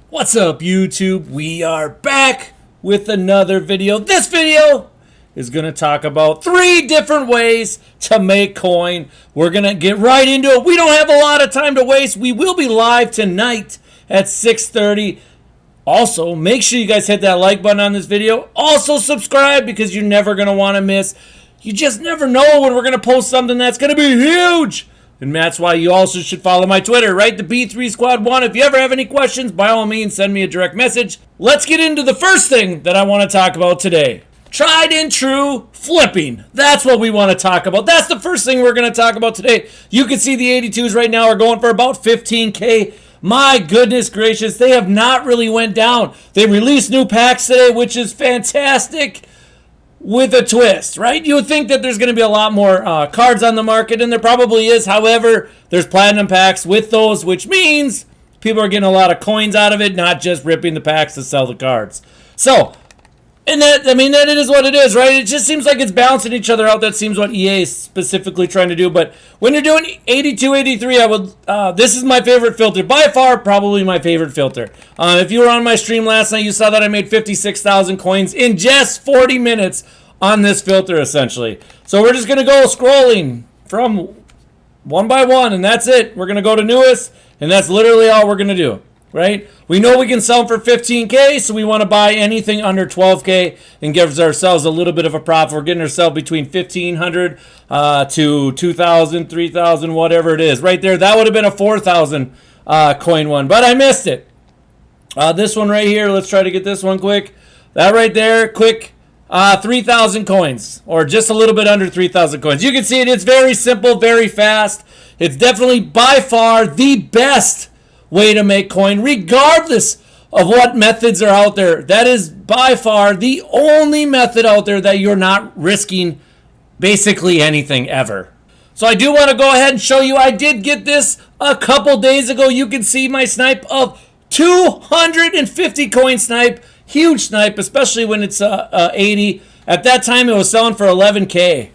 What's up, YouTube? We are back with another video. This video is going to talk about 3 different ways to make coin. We're going to get right into it. We don't have a lot of time to waste. We will be live tonight at 6:30. Also, make sure you guys hit that like button on this video. Also, subscribe because you're never going to want to miss. You just never know when we're going to post something that's going to be huge. And that's why you also should follow my Twitter, right? The B3 Squad 1. If you ever have any questions, by all means, send me a direct message. Let's get into the first thing that I want to talk about today. Tried and true flipping. That's what we want to talk about. That's the first thing we're going to talk about today. You can see the 82s right now are going for about 15K. My goodness gracious, they have not really went down. They released new packs today, which is fantastic. With a twist, right? You would think that there's going to be a lot more cards on the market, and there probably is. However, there's platinum packs with those, which means people are getting a lot of coins out of it, not just ripping the packs to sell the cards. So, and that it is what it is, right? It just seems like it's balancing each other out. That seems what EA is specifically trying to do. But when you're doing 82, 83, I would. This is my favorite filter. By far, probably my favorite filter. If you were on my stream last night, you saw that I made 56,000 coins in just 40 minutes on this filter, essentially. So we're just going to go scrolling from one by one, and that's it. We're going to go to newest, and that's literally all we're going to do. Right? We know we can sell them for 15K, so we want to buy anything under 12K and give ourselves a little bit of a profit. We're getting ourselves between 1,500 to 2,000, 3,000, whatever it is. Right there, that would have been a 4,000 coin one, but I missed it. This one right here, let's try to get this one quick. That right there, quick, 3,000 coins, or just a little bit under 3,000 coins. You can see it. It's very simple, very fast. It's definitely by far the best way to make coin, regardless of what methods are out there. That is by far the only method out there that you're not risking basically anything ever. So I do want to go ahead and show you. I did get this a couple days ago. You can see my snipe of 250 coin snipe. Huge snipe, especially when it's 80. At that time, it was selling for 11K.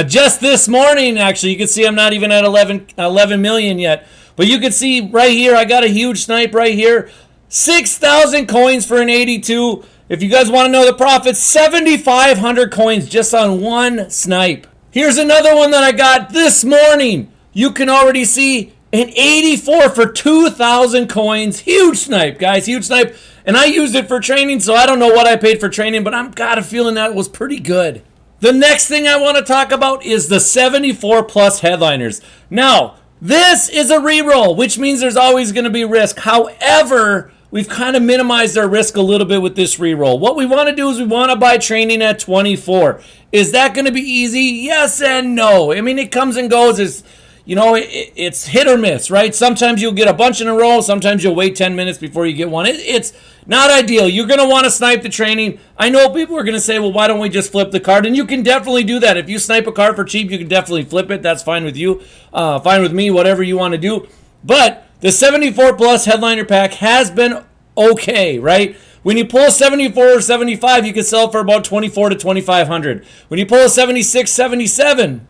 Just this morning, actually, you can see I'm not even at 11 million yet. But you can see right here, I got a huge snipe right here. 6,000 coins for an 82. If you guys want to know the profit, 7,500 coins just on one snipe. Here's another one that I got this morning. You can already see an 84 for 2,000 coins. Huge snipe, guys, huge snipe. And I used it for training, so I don't know what I paid for training, but I've got a feeling that was pretty good. The next thing I want to talk about is the 74 plus headliners. Now, this is a reroll, which means there's always going to be risk. However, we've kind of minimized our risk a little bit with this reroll. What we want to do is we want to buy training at 24. Is that going to be easy? Yes and no. I mean, it comes and goes. It's hit or miss, right? Sometimes you'll get a bunch in a row. Sometimes you'll wait 10 minutes before you get one. It's not ideal. You're going to want to snipe the training. I know people are going to say, well, why don't we just flip the card? And you can definitely do that. If you snipe a card for cheap, you can definitely flip it. That's fine with you. Fine with me, whatever you want to do. But the 74 plus headliner pack has been okay, right? When you pull a 74 or 75, you can sell for about 24 to 2,500. When you pull a 76, 77,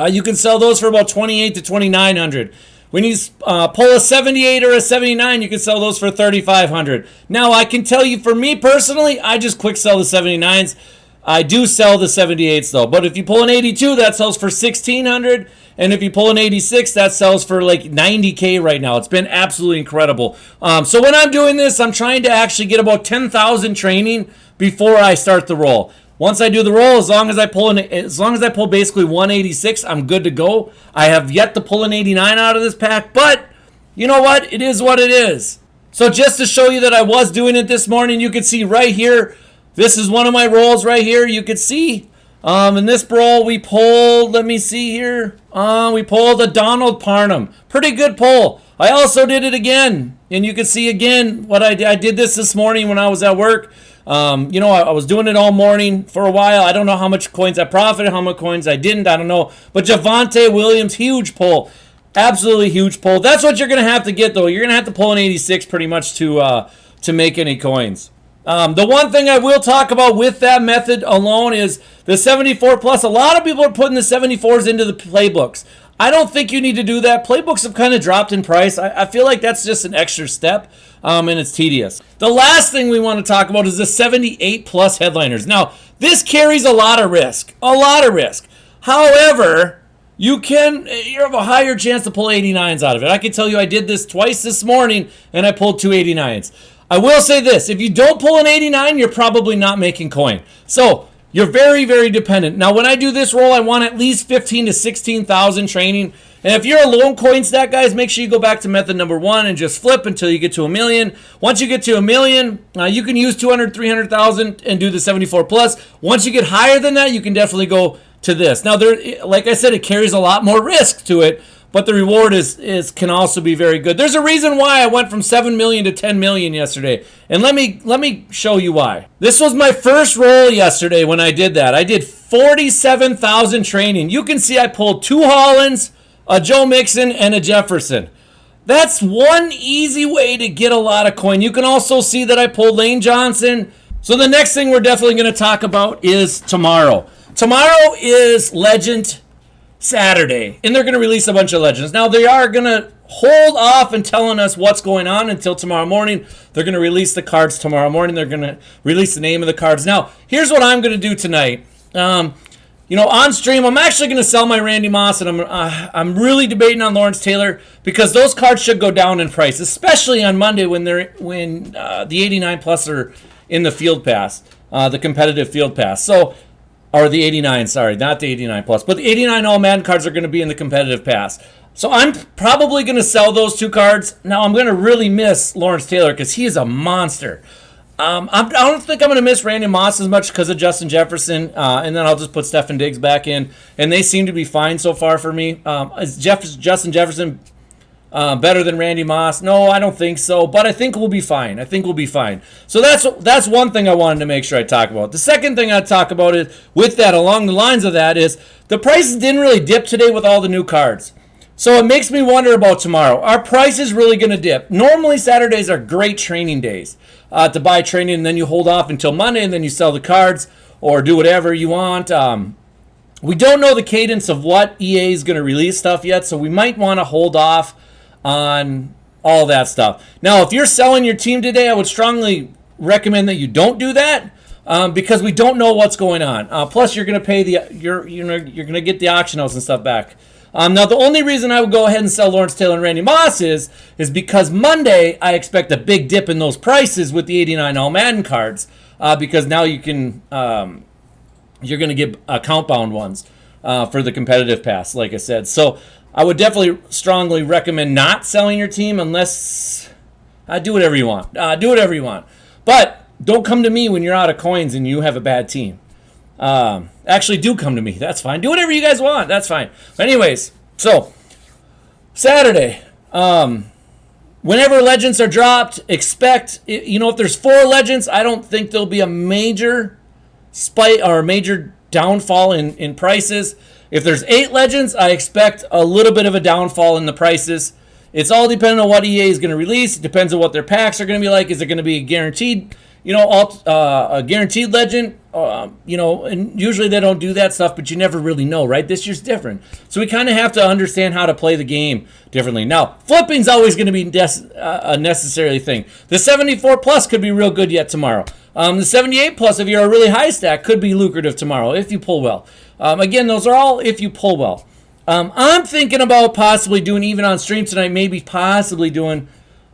you can sell those for about 28 to 2,900. When you pull a 78 or a 79, you can sell those for 3,500. Now, I can tell you, for me personally, I just quick sell the 79s. I do sell the 78s, though. But if you pull an 82, that sells for 1,600. And if you pull an 86, that sells for like 90K right now. It's been absolutely incredible. So when I'm doing this, I'm trying to actually get about 10,000 training before I start the roll. Once I do the roll, as long as I pull basically 186, I'm good to go. I have yet to pull an 89 out of this pack, but you know what? It is what it is. So just to show you that I was doing it this morning, you can see right here, this is one of my rolls right here. You can see in this roll we pulled, let me see here, we pulled a Donald Parnham. Pretty good pull. I also did it again, and you can see again what I did this morning when I was at work. I was doing it all morning for a while. I don't know how much coins I profited, how much coins I didn't. I don't know. But Javonte Williams, huge pull. Absolutely huge pull. That's what you're going to have to get, though. You're going to have to pull an 86 pretty much to make any coins. The one thing I will talk about with that method alone is the 74 plus. A lot of people are putting the 74s into the playbooks. I don't think you need to do that. Playbooks have kind of dropped in price. I feel like that's just an extra step, and it's tedious. The last thing we want to talk about is the 78 plus headliners. Now, this carries a lot of risk. However, you have a higher chance to pull 89s out of it. I can tell you I did this twice this morning, and I pulled two 89s. I will say this. If you don't pull an 89, you're probably not making coin. So you're very, very dependent. Now, when I do this roll, I want at least 15 to 16,000 training. And if you're a lone coin stack, guys, make sure you go back to method number 1 and just flip until you get to 1 million. Once you get to 1 million, you can use 200, 300,000 and do the 74 plus. Once you get higher than that, you can definitely go to this. Now, like I said, it carries a lot more risk to it, but the reward can also be very good. There's a reason why I went from 7 million to 10 million yesterday. And let me show you why. This was my first roll yesterday when I did that. I did 47,000 training. You can see I pulled 2 Hollands, a Joe Mixon, and a Jefferson. That's one easy way to get a lot of coin. You can also see that I pulled Lane Johnson. So the next thing we're definitely going to talk about is tomorrow. Tomorrow is Legend Saturday, and they're going to release a bunch of legends. Now, they are going to hold off and telling us what's going on until tomorrow morning. They're going to release the cards tomorrow morning. They're going to release the name of the cards. Now, here's what I'm going to do tonight. On stream, I'm actually going to sell my Randy Moss, and I'm really debating on Lawrence Taylor because those cards should go down in price, especially on Monday when the 89 plus are in the field pass, the competitive field pass. Or the 89, sorry, not the 89 plus, but the 89 all Madden cards are going to be in the competitive pass. So I'm probably going to sell those 2 cards. Now I'm going to really miss Lawrence Taylor because he is a monster. I don't think I'm going to miss Randy Moss as much because of Justin Jefferson, and then I'll just put Stefon Diggs back in, and they seem to be fine so far for me. Is Justin Jefferson better than Randy Moss? No, I don't think so, but I think we'll be fine. So that's one thing I wanted to make sure I talk about. The second thing I talk about is, with that, along the lines of that, is the prices didn't really dip today with all the new cards. So it makes me wonder about tomorrow. Our price is really going to dip. Normally, Saturdays are great training days to buy training, and then you hold off until Monday, and then you sell the cards or do whatever you want. We don't know the cadence of what EA is going to release stuff yet, so we might want to hold off on all that stuff. Now, if you're selling your team today, I would strongly recommend that you don't do that because we don't know what's going on. Plus, you're going to pay you're going to get the auction house and stuff back. Now, the only reason I would go ahead and sell Lawrence Taylor and Randy Moss is because Monday I expect a big dip in those prices with the 89 All Madden cards because now you can you're going to get account bound ones for the competitive pass, like I said. So I would definitely strongly recommend not selling your team unless do whatever you want. But don't come to me when you're out of coins and you have a bad team. Actually, do come to me. That's fine. Do whatever you guys want. That's fine. But anyways, so Saturday, whenever legends are dropped, expect, if there's 4 legends, I don't think there'll be a major spike or a major downfall in prices. If there's 8 legends, I expect a little bit of a downfall in the prices. It's all dependent on what EA is going to release. It depends on what their packs are going to be like. Is it going to be a guaranteed, a guaranteed legend? And usually they don't do that stuff, but you never really know, right? This year's different. So we kind of have to understand how to play the game differently. Now, flipping's always going to be a necessary thing. The 74 plus could be real good yet tomorrow. The 78 plus, if you're a really high stack, could be lucrative tomorrow if you pull well. Again, those are all if you pull well. I'm thinking about possibly doing, even on stream tonight, maybe possibly doing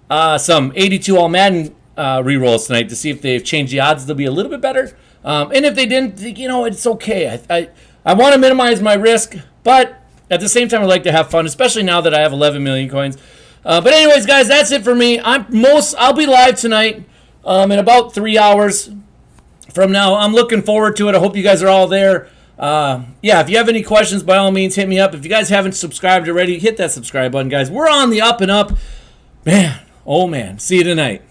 some 82 All Madden re-rolls tonight to see if they've changed the odds. They'll be a little bit better. And if they didn't, it's okay. I want to minimize my risk, but at the same time, I like to have fun, especially now that I have 11 million coins. But anyways, guys, that's it for me. I'll be live tonight in about 3 hours from now. I'm looking forward to it. I hope you guys are all there. If you have any questions, by all means, hit me up. If you guys haven't subscribed already, hit that subscribe button, guys. We're on the up and up. Man, oh man. See you tonight.